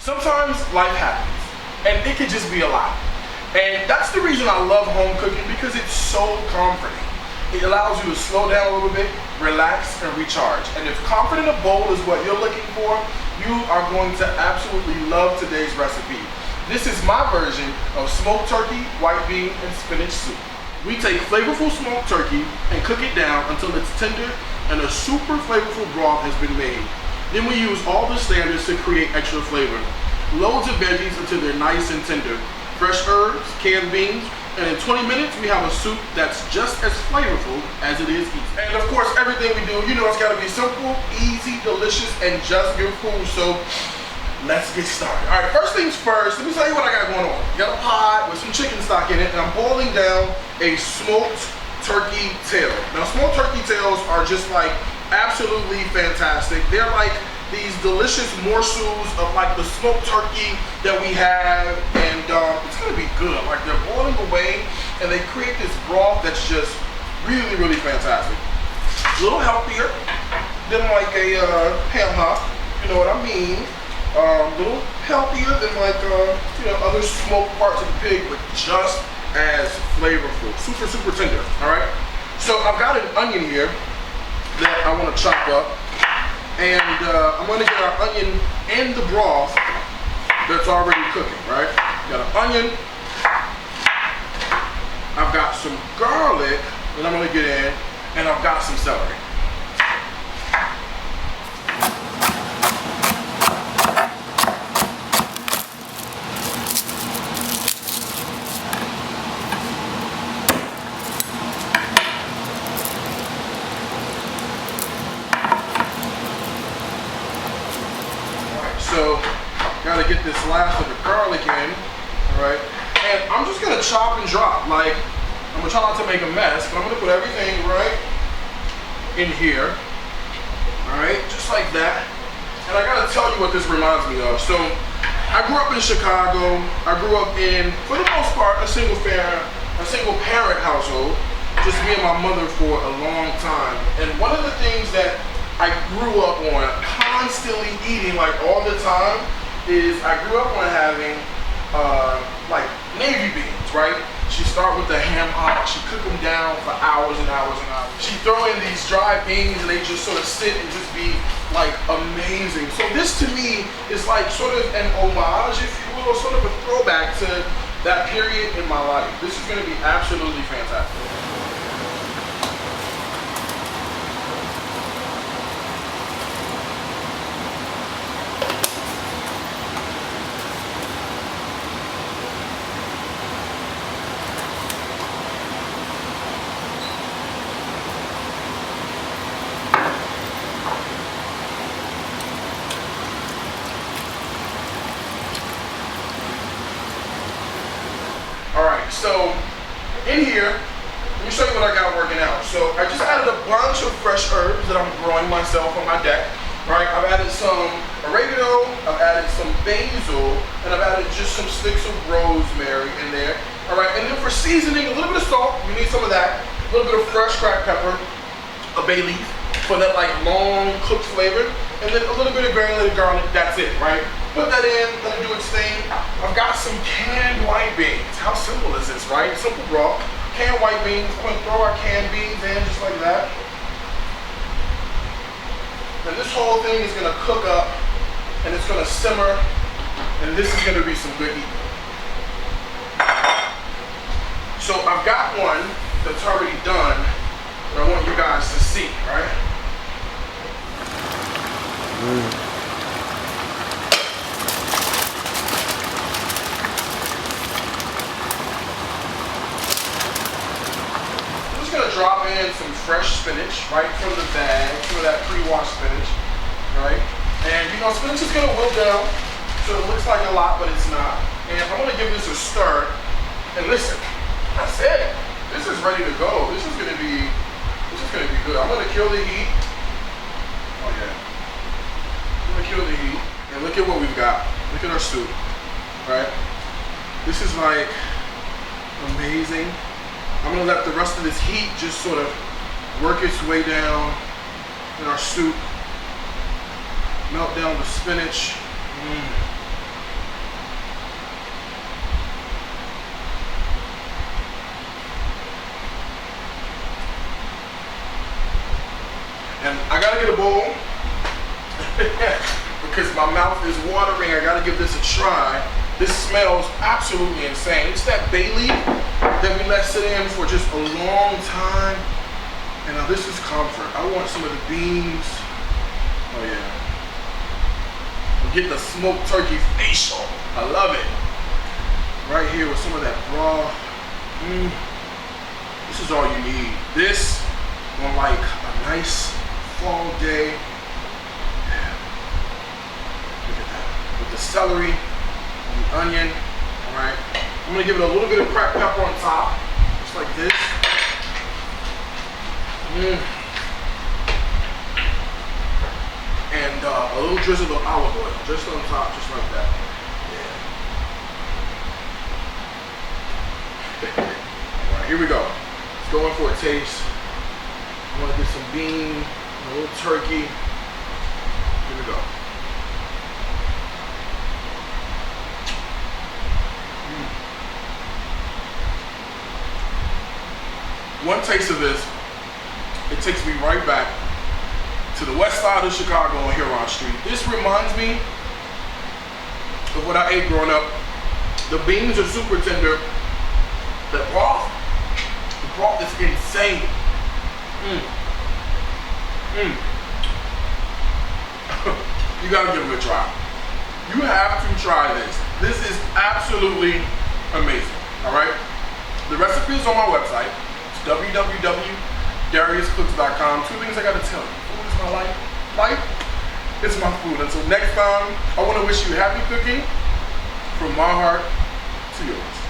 Sometimes life happens, and it could just be a lot. And that's the reason I love home cooking, because it's so comforting. It allows you to slow down a little bit, relax, and recharge. And if confident a bowl is what you're looking for, you are going to absolutely love today's recipe. This is my version of smoked turkey, white bean, and spinach soup. We take flavorful smoked turkey and cook it down until it's tender and a super flavorful broth has been made. Then we use all the standards to create extra flavor. Loads of veggies until they're nice and tender. Fresh herbs, canned beans, and in 20 minutes we have a soup that's just as flavorful as it is easy. And of course, everything we do, you know, it's gotta be simple, easy, delicious, and just good food. So let's get started. All right, first things first, let me tell you what I got going on. You got a pot with some chicken stock in it, and I'm boiling down a smoked turkey tail. Now, smoked turkey tails are just like absolutely fantastic. They're like these delicious morsels of like the smoked turkey that we have, and it's gonna be good. Like, they're boiling away, and they create this broth that's just really, really fantastic. A little healthier than like a ham hock, you know what I mean? A little healthier than like you know, other smoked parts of the pig, but just as flavorful. Super, super tender. All right. So I've got an onion here that I want to chop up, and I'm going to get our onion in the broth that's already cooking. Right. Got an onion. I've got some garlic that I'm going to get in, and I've got some celery. So, gotta get this last of the garlic in, all right? And I'm just gonna chop and drop. Like, I'm gonna try not to make a mess, but I'm gonna put everything right in here, all right? Just like that. And I gotta tell you what this reminds me of. So, I grew up in Chicago. I grew up in, for the most part, a single parent household. Just me and my mother for a long time. And one of the things that I grew up on, constantly eating like all the time, is I grew up on having like navy beans, right? She start with the ham hock, she cook them down for hours and hours and hours. She throw in these dry beans and they just sort of sit and just be like amazing. So this to me is like sort of an homage, if you will, sort of a throwback to that period in my life. This is gonna be absolutely fantastic. So in here, let me show you what I got working out. So I just added a bunch of fresh herbs that I'm growing myself on my deck. Right? I've added some oregano, I've added some basil, and I've added just some sticks of rosemary in there. All right, and then for seasoning, a little bit of salt, you need some of that, a little bit of fresh cracked pepper, a bay leaf for that like long cooked flavor, and then a little bit of granulated garlic. That's it, right? Put that in, let it do its thing. I've got some canned white beans. How simple is this, right? Simple broth. Canned white beans. We're gonna throw our canned beans in just like that. And this whole thing is gonna cook up, and it's gonna simmer, and this is gonna be some good eating. So I've got one that's already done that I want you guys to see, right? Drop in some fresh spinach right from the bag, some of that pre-washed spinach, right? And you know, spinach is gonna wilt down, so it looks like a lot, but it's not. And I'm gonna give this a stir. And listen, I said, this is ready to go. This is gonna be good. I'm gonna kill the heat. Oh yeah. I'm gonna kill the heat. And look at what we've got. Look at our soup, right? This is like amazing. I'm gonna let the rest of this heat just sort of work its way down in our soup. Melt down the spinach. get a bowl because my mouth is watering. I gotta give this a try. This smells absolutely insane. It's that bay leaf that we let sit in for just a long time. And now this is comfort. I want some of the beans. Oh yeah. Get the smoked turkey facial. I love it. Right here with some of that broth. This is all you need. This on like a nice fall day. Look at that. With the celery and the onion. Alright. I'm gonna give it a little bit of cracked pepper on top. Just like this. And a little drizzle of olive oil, just on top, just like that. Yeah. Alright, here we go. Let's go in for a taste. I'm gonna get some bean, a little turkey. Here we go. One taste of this, it takes me right back to the west side of Chicago on Huron Street. This reminds me of what I ate growing up. The beans are super tender. The broth is insane. You gotta give it a try. You have to try this. This is absolutely amazing, all right? The recipe is on my website. It's www.dariuscooks.com. Two things I gotta tell you. Food is my life. Life is my food. Until next time, I wanna wish you happy cooking from my heart to yours.